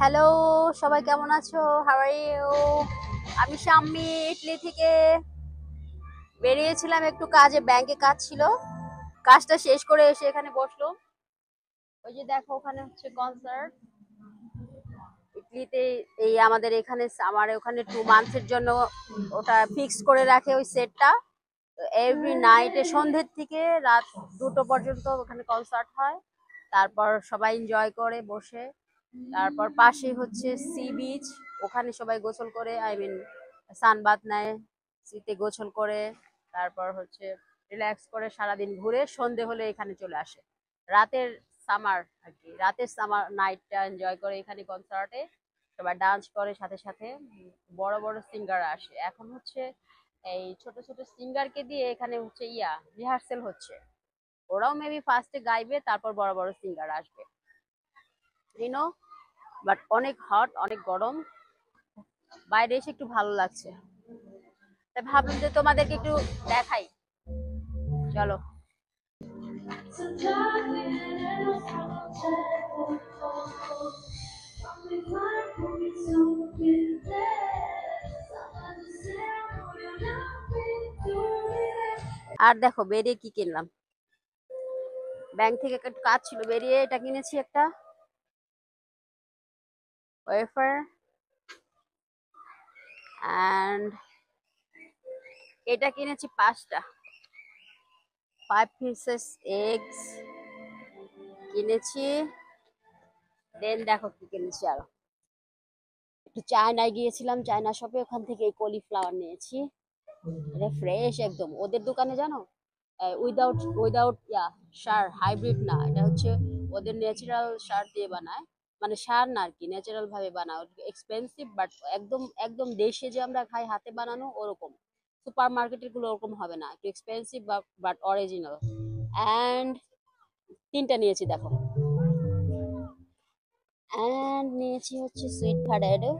Hello, সবাই কেমন আছো? How are you? আমি শাম্মী, ইটলি থেকে বেরিয়েছিলাম একটু কাজে, ব্যাংকে কাজ ছিল। কাজটা শেষ করে এসে এখানে বসলো। ওই যে দেখো, ওখানে হচ্ছে কনসার্ট ইটলিতে। এই আমাদের এখানে আমার ওখানে 2 মান্থের জন্য ওটা ফিক্স করে রাখে ওই সেটটা। এভরি নাইটে সন্ধ্যের থেকে রাত 2টো পর্যন্ত ওখানে কনসার্ট হয়। তারপর সবাই এনজয় করে বসে। তারপর পাশে হচ্ছে সি বিচ, ওখানে সবাই গোসল করে, আই মিন সানবাথ নেয়, সিতে গোসল করে। তারপর হচ্ছে রিল্যাক্স করে সারাদিন ঘুরে সন্ধে হলে এখানে চলে আসে। রাতের সামার আর কি, রাতের সামার নাইটটা এনজয় করে এখানে কনসার্টে। সবাই ডান্স করে, সাথে সাথে বড় বড় সিঙ্গার আসে। এখন হচ্ছে এই ছোট ছোট সিঙ্গারকে দিয়ে এখানে হচ্ছে রিহার্সেল হচ্ছে। ওরাও মেবি ফার্স্টে গাইবে, তারপর বড় বড় সিঙ্গার আসবে, ইউনো। বাট অনেক হট, অনেক গরম। বাইরে এসে একটু ভালো লাগছে, তাই ভাবলাম যে তোমাদেরকে একটু দেখাই। চলো। আর দেখো বেরিয়ে কি কিনলাম। ব্যাংক থেকে একটা কাজ ছিল, বেরিয়ে এটা কিনেছি, একটা ওয়েফার। অ্যান্ড এটা কিনেছি 5 পিসেস এগস কিনেছি। দেন দেখো কি কিনেছি আরো। একটু চায়নায় গিয়েছিলাম, চায়না শপে, ওখান থেকে এই কলিফ্লাওয়ার নিয়েছি। এটা ফ্রেশ একদম। ওদের দোকানে জানো উইদাউট উইদাউট সার, হাইব্রিড না, এটা হচ্ছে ওদের ন্যাচারাল সার দিয়ে বানায়। মানে সার না আর কি, ন্যাচারাল ভাবে বানায়। এক্সপেন্সিভ, বাট একদম একদম দেশে যে আমরা খাই হাতে বানানো ওরকম। সুপার মার্কেটের গুলো ওরকম হবে না, একটু এক্সপেন্সিভ বাট অরিজিনাল। অ্যান্ড 3টা নিয়েছি দেখো। অ্যান্ড নিয়েছি হচ্ছে সুইট পটেটো,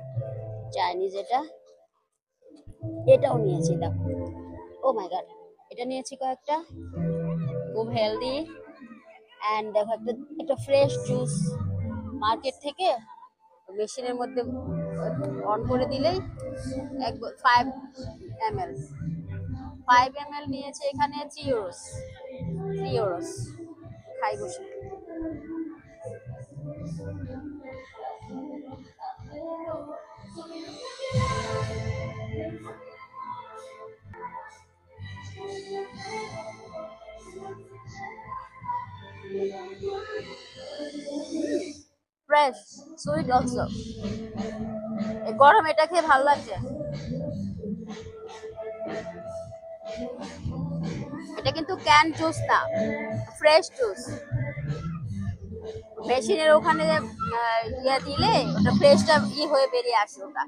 চাইনিজ এটা। এটাও নিয়েছি দেখো। ও মাই গড, এটা নিয়েছি কয়েকটা, খুব হেলদি। অ্যান্ড দেখো একটা একটা ফ্রেশ জুস মার্কেট থেকে মেশিনের মধ্যে অন করে দিলেই 5 ml। 5 ml নিয়েছে এখানে 3 ইউরোস। 3 ইউরোস। খাই বসে। Fresh, sweet also. গরম এটা খেয়ে ভালো লাগছে। এটা কিন্তু ক্যান জুস না, ফ্রেশ জুস। মেশিনের ওখানে দিলে ওটা ফ্রেশটা হয়ে বেরিয়ে আসে ওটা।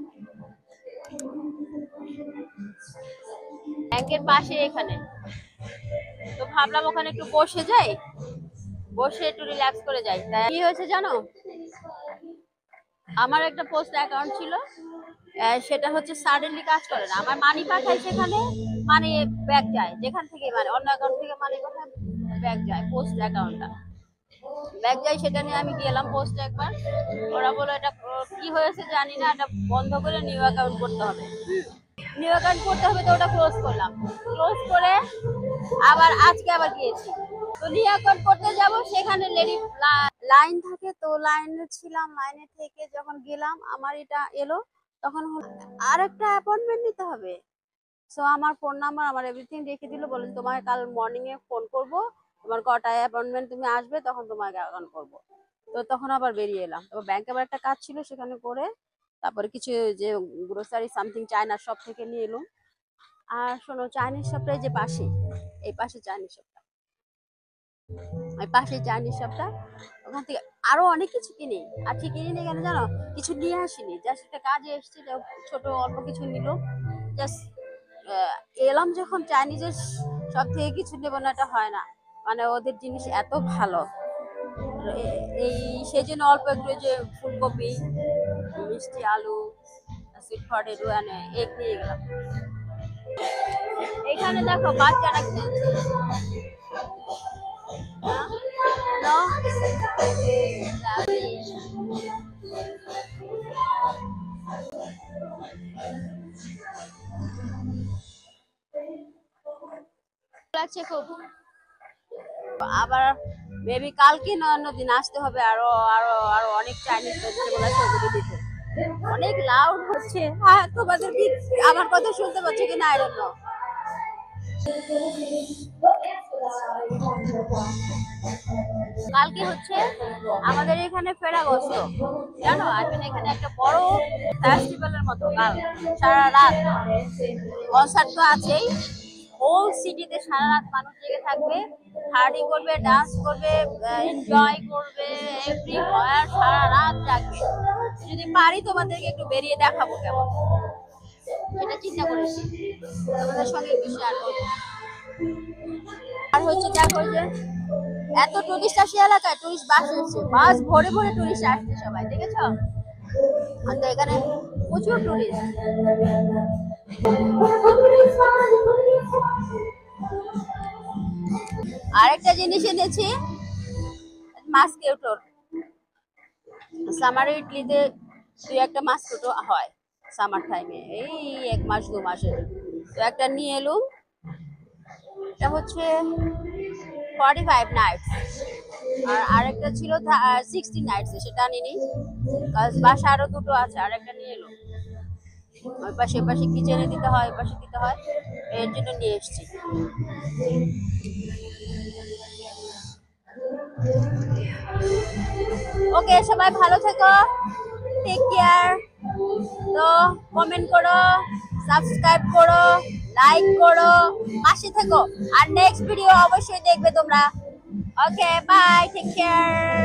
ব্যাংকের পাশে এখানে, তো ভাবলাম ওখানে একটু বসে যাই, বসে একটু রিল্যাক্স করে যাই। তাই কি হয়েছে জানো, আমার একটা পোস্ট অ্যাকাউন্ট ছিল, সেটা হচ্ছে সাডেনলি কাজ করে না। আমার মানি পাঠাই সেখানে, মানি ব্যাক যায় যেখান থেকে, মানে অন্য অ্যাকাউন্ট থেকে মানি পাঠায়, ব্যাক যায় পোস্ট অ্যাকাউন্টটা, ব্যাক যায়। সেটা নিয়ে আমি গেলাম পোস্টে একবার। ওরা বলো এটা কি হয়েছে জানি না, এটা বন্ধ করে নিউ অ্যাকাউন্ট করতে হবে। নিউ অ্যাকাউন্ট করতে হবে, তো ওটা ক্লোজ করলাম। ক্লোজ করে আবার আজকে আবার গিয়েছি, তো নিউ অ্যাকাউন্ট করতে যাব, সেখানে লেডি লাইন থাকে, তো লাইনে ছিলাম। লাইনে থেকে যখন গেলাম আমার এটা এলো, তখন আর একটা অ্যাপয়েন্টমেন্ট নিতে হবে। সো আমার ফোন নাম্বার, আমার এভরিথিং রেখে দিল, বলে তোমাকে কাল মর্নিং এ ফোন করব, তোমার কটায় অ্যাপয়েন্টমেন্ট তুমি আসবে তখন তোমাকে অ্যাকাউন্ট করবো। তো তখন আবার বেরিয়ে এলাম। তারপর ব্যাংকে আবার একটা কাজ ছিল, সেখানে করে তারপরে কিছু যে গ্রোসারি সামথিং চায়না শপ থেকে নিয়ে এলাম। আর শোনো, চাইনিজ শপটা যে পাশে, এই পাশে চাইনিজ শপটা, এই পাশে চাইনিজ শপটা, ওখান থেকে আরো অনেক কিছু কিনি। আর ঠিক কিনি কেন জানো, কিছু নিয়ে আসিনি, জাস্ট একটা কাজে এসছে, ছোট অল্প কিছু নিল। জাস্ট এলাম যখন, চাইনিজের সব থেকে কিছু নেবো না এটা হয় না, মানে ওদের জিনিস এত ভালো। এই সেই জন্য অল্প একটু, যে ফুলকপি, মিষ্টি আলু, সুইট পটেটো, এগ নিয়ে গেলাম। এখানে দেখো বাচ্চারা খেলছে। লাগছে খুব। আবার মেবি কালকে না অন্য দিন আসতে হবে, আরো আরো আরো অনেক চাইনিজ ভেজিটেবল আছে ওগুলো দিতে। অনেক লাউড হচ্ছে, হ্যাঁ তোমাদের কি আমার কথা শুনতে পাচ্ছ কিনা আই ডোন্ট নো। কালকে হচ্ছে আমাদের এখানে ফেরাগস্ত, জানো আই মিন এখানে একটা বড় ফেস্টিভ্যালের মতো কাল সারা রাত কনসার্ট তো আছেই। হোল সিটিতে সারা রাত মানুষ জেগে থাকবে, পার্টি করবে, ডান্স করবে, এনজয় করবে, এভরিওয়্যার সারা রাত জাগবে। যদি পারি তোমাদেরকে একটু বেরিয়ে দেখাবো কেমন, সেটা চিন্তা করেছি তোমাদের সঙ্গে একটু শেয়ার করবো। আর হচ্ছে দেখো যে এত টুরিস্ট আসে এলাকায়, টুরিস্ট বাস এসছে, বাস ভরে ভরে টুরিস্ট আসছে, সবাই দেখেছ? আর তো এখানে প্রচুর টুরিস্ট। আরেকটা জিনিস এনেছি, মাস্কিটোর। সামার ইডলিতে দুই একটা মাস্কিটো হয় সামার টাইমে, এই 1 মাস 2 মাসের। তো একটা নিয়ে এলুম, এটা হচ্ছে 45 নাইটস, আর আরেকটা ছিল 60 নাইটস, সেটা নিনি, বাসা আরো দুটো আছে, আরেকটা নিয়ে এলো। ওই পাশে পাশে কিচেনে দিতে হয়, ওই পাশে দিতে হয়, এর জন্য নিয়ে এসছি। ওকে, সবাই ভালো থেকো, টেক কেয়ার। তো কমেন্ট করো, সাবস্ক্রাইব করো, লাইক করো, পাশে থেকো, আর নেক্সট ভিডিও অবশ্যই দেখবে তোমরা। ওকে, বাই, টেক কেয়ার।